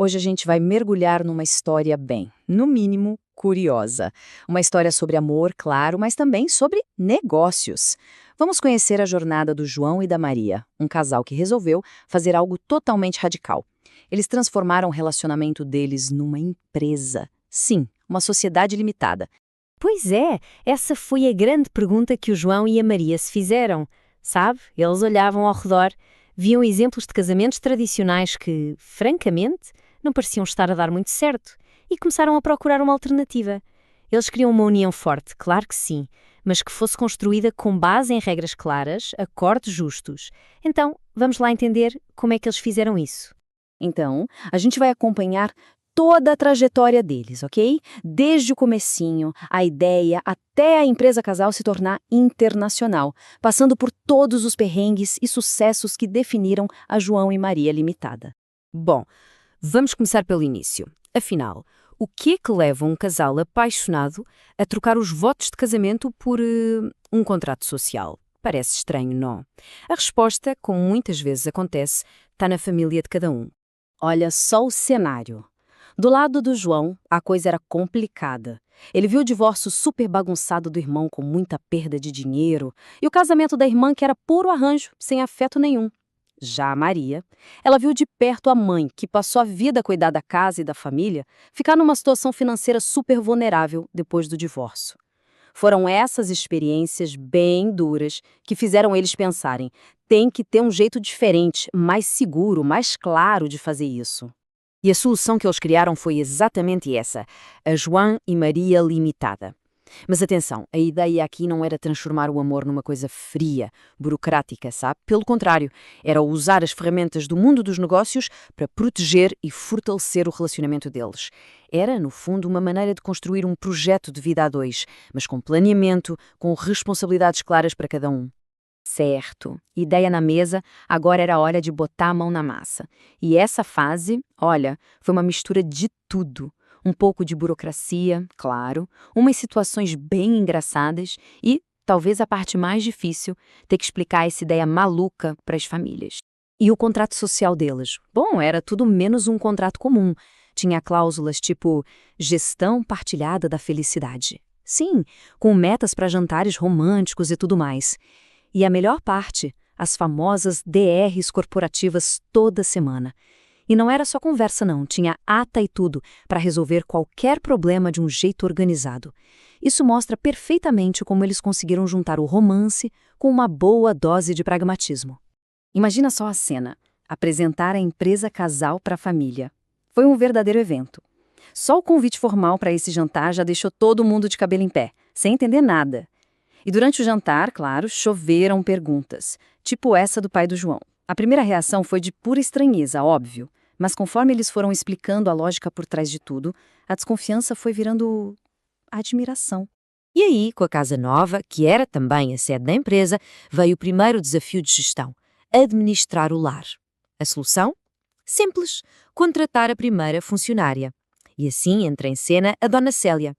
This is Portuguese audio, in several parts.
Hoje a gente vai mergulhar numa história bem, no mínimo, curiosa. Uma história sobre amor, claro, mas também sobre negócios. Vamos conhecer a jornada do João e da Maria, um casal que resolveu fazer algo totalmente radical. Eles transformaram o relacionamento deles numa empresa. Sim, uma sociedade limitada. Pois é, essa foi a grande pergunta que o João e a Maria se fizeram. Sabe, eles olhavam ao redor, viam exemplos de casamentos tradicionais que, francamente, não pareciam estar a dar muito certo e começaram a procurar uma alternativa. Eles queriam uma união forte, claro que sim, mas que fosse construída com base em regras claras, acordos justos. Então, vamos lá entender como é que eles fizeram isso. Então, a gente vai acompanhar toda a trajetória deles, ok? Desde o comecinho, a ideia, até a empresa casal se tornar internacional, passando por todos os perrengues e sucessos que definiram a João e Maria Limitada. Bom, vamos começar pelo início. Afinal, o que é que leva um casal apaixonado a trocar os votos de casamento por um contrato social? Parece estranho, não? A resposta, como muitas vezes acontece, está na família de cada um. Olha só o cenário. Do lado do João, a coisa era complicada. Ele viu o divórcio super bagunçado do irmão com muita perda de dinheiro e o casamento da irmã que era puro arranjo, sem afeto nenhum. Já a Maria, ela viu de perto a mãe, que passou a vida a cuidar da casa e da família, ficar numa situação financeira super vulnerável depois do divórcio. Foram essas experiências bem duras que fizeram eles pensarem: tem que ter um jeito diferente, mais seguro, mais claro de fazer isso. E a solução que eles criaram foi exatamente essa, a João e Maria Limitada. Mas atenção, a ideia aqui não era transformar o amor numa coisa fria, burocrática, sabe? Pelo contrário, era usar as ferramentas do mundo dos negócios para proteger e fortalecer o relacionamento deles. Era, no fundo, uma maneira de construir um projeto de vida a dois, mas com planeamento, com responsabilidades claras para cada um. Certo. Ideia na mesa, agora era hora de botar a mão na massa. E essa fase, olha, foi uma mistura de tudo. Um pouco de burocracia, claro, umas situações bem engraçadas e, talvez a parte mais difícil, ter que explicar essa ideia maluca para as famílias. E o contrato social deles? Bom, era tudo menos um contrato comum. Tinha cláusulas tipo gestão partilhada da felicidade. Sim, com metas para jantares românticos e tudo mais. E a melhor parte, as famosas DRs corporativas toda semana. E não era só conversa não, tinha ata e tudo para resolver qualquer problema de um jeito organizado. Isso mostra perfeitamente como eles conseguiram juntar o romance com uma boa dose de pragmatismo. Imagina só a cena, apresentar a empresa casal para a família. Foi um verdadeiro evento. Só o convite formal para esse jantar já deixou todo mundo de cabelo em pé, sem entender nada. E durante o jantar, claro, choveram perguntas, tipo essa do pai do João. A primeira reação foi de pura estranheza, óbvio, mas conforme eles foram explicando a lógica por trás de tudo, a desconfiança foi virando admiração. E aí, com a casa nova, que era também a sede da empresa, veio o primeiro desafio de gestão: administrar o lar. A solução? Simples: contratar a primeira funcionária. E assim entra em cena a Dona Célia.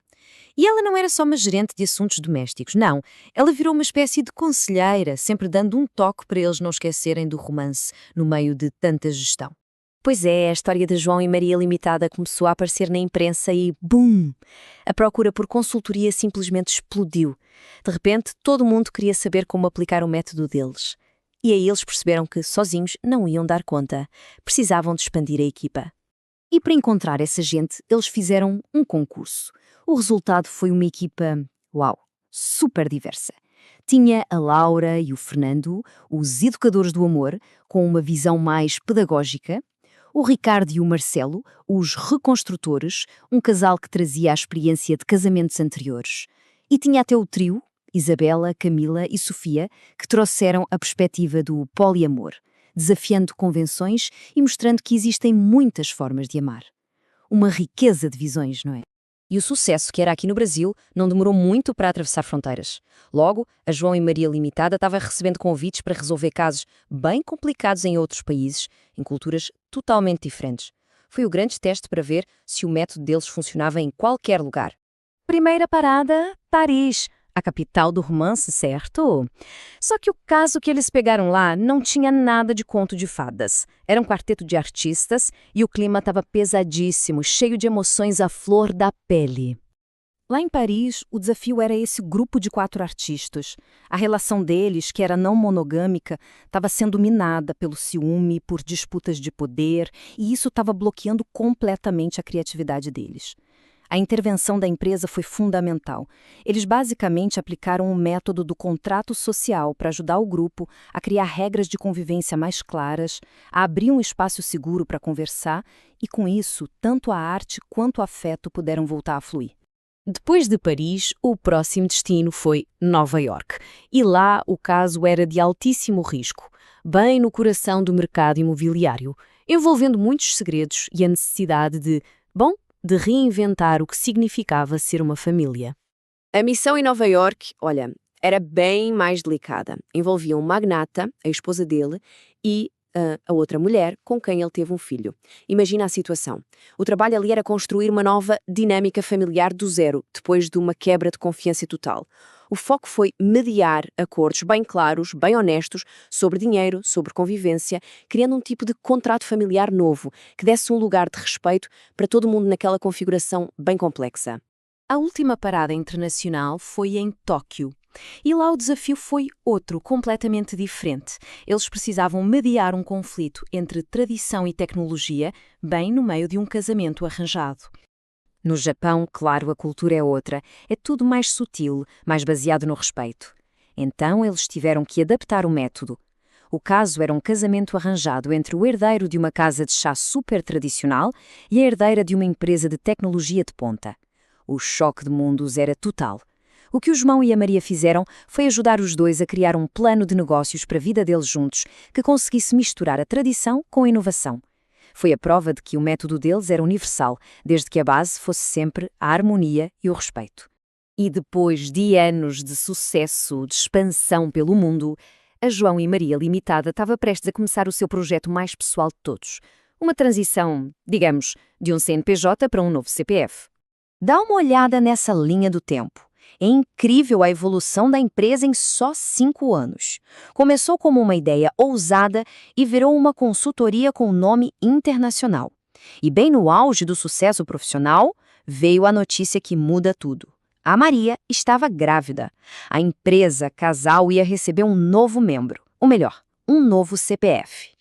E ela não era só uma gerente de assuntos domésticos, não. Ela virou uma espécie de conselheira, sempre dando um toque para eles não esquecerem do romance no meio de tanta gestão. Pois é, a história de João e Maria Limitada começou a aparecer na imprensa e BUM! A procura por consultoria simplesmente explodiu. De repente, todo mundo queria saber como aplicar o método deles. E aí eles perceberam que, sozinhos, não iam dar conta. Precisavam de expandir a equipa. E para encontrar essa gente, eles fizeram um concurso. O resultado foi uma equipa, uau, super diversa. Tinha a Laura e o Fernando, os educadores do amor, com uma visão mais pedagógica, o Ricardo e o Marcelo, os reconstrutores, um casal que trazia a experiência de casamentos anteriores. E tinha até o trio, Isabela, Camila e Sofia, que trouxeram a perspectiva do poliamor, desafiando convenções e mostrando que existem muitas formas de amar. Uma riqueza de visões, não é? E o sucesso que era aqui no Brasil não demorou muito para atravessar fronteiras. Logo, a João e Maria Limitada estava recebendo convites para resolver casos bem complicados em outros países, em culturas totalmente diferentes. Foi o grande teste para ver se o método deles funcionava em qualquer lugar. Primeira parada, Paris. A capital do romance, certo? Só que o caso que eles pegaram lá não tinha nada de conto de fadas. Era um quarteto de artistas e o clima estava pesadíssimo, cheio de emoções à flor da pele. Lá em Paris, o desafio era esse grupo de 4 artistas. A relação deles, que era não monogâmica, estava sendo minada pelo ciúme, por disputas de poder, e isso estava bloqueando completamente a criatividade deles. A intervenção da empresa foi fundamental. Eles basicamente aplicaram o método do contrato social para ajudar o grupo a criar regras de convivência mais claras, a abrir um espaço seguro para conversar, e com isso, tanto a arte quanto o afeto puderam voltar a fluir. Depois de Paris, o próximo destino foi Nova York. E lá o caso era de altíssimo risco, bem no coração do mercado imobiliário, envolvendo muitos segredos e a necessidade de reinventar o que significava ser uma família. A missão em Nova York, olha, era bem mais delicada. Envolvia um magnata, a esposa dele, e a outra mulher com quem ele teve um filho. Imagina a situação. O trabalho ali era construir uma nova dinâmica familiar do zero, depois de uma quebra de confiança total. O foco foi mediar acordos bem claros, bem honestos, sobre dinheiro, sobre convivência, criando um tipo de contrato familiar novo, que desse um lugar de respeito para todo mundo naquela configuração bem complexa. A última parada internacional foi em Tóquio. E lá o desafio foi outro, completamente diferente. Eles precisavam mediar um conflito entre tradição e tecnologia, bem no meio de um casamento arranjado. No Japão, claro, a cultura é outra. É tudo mais sutil, mais baseado no respeito. Então eles tiveram que adaptar o método. O caso era um casamento arranjado entre o herdeiro de uma casa de chá super tradicional e a herdeira de uma empresa de tecnologia de ponta. O choque de mundos era total. O que o João e a Maria fizeram foi ajudar os dois a criar um plano de negócios para a vida deles juntos que conseguisse misturar a tradição com a inovação. Foi a prova de que o método deles era universal, desde que a base fosse sempre a harmonia e o respeito. E depois de anos de sucesso, de expansão pelo mundo, a João e Maria Limitada estava prestes a começar o seu projeto mais pessoal de todos. Uma transição, digamos, de um CNPJ para um novo CPF. Dá uma olhada nessa linha do tempo. É incrível a evolução da empresa em só 5 anos. Começou como uma ideia ousada e virou uma consultoria com nome internacional. E bem no auge do sucesso profissional, veio a notícia que muda tudo. A Maria estava grávida. A empresa, casal, ia receber um novo membro. Ou melhor, um novo CPF.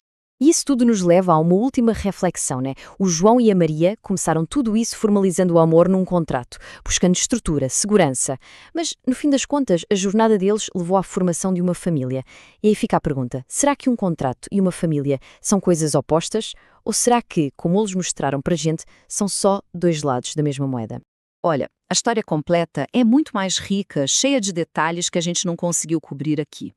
Isso tudo nos leva a uma última reflexão, né? O João e a Maria começaram tudo isso formalizando o amor num contrato, buscando estrutura, segurança. Mas, no fim das contas, a jornada deles levou à formação de uma família. E aí fica a pergunta, será que um contrato e uma família são coisas opostas? Ou será que, como eles mostraram pra gente, são só 2 lados da mesma moeda? Olha, a história completa é muito mais rica, cheia de detalhes que a gente não conseguiu cobrir aqui.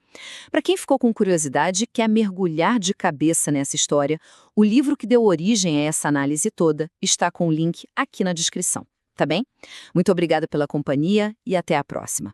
Para quem ficou com curiosidade e quer mergulhar de cabeça nessa história, o livro que deu origem a essa análise toda está com o link aqui na descrição, tá bem? Muito obrigada pela companhia e até a próxima.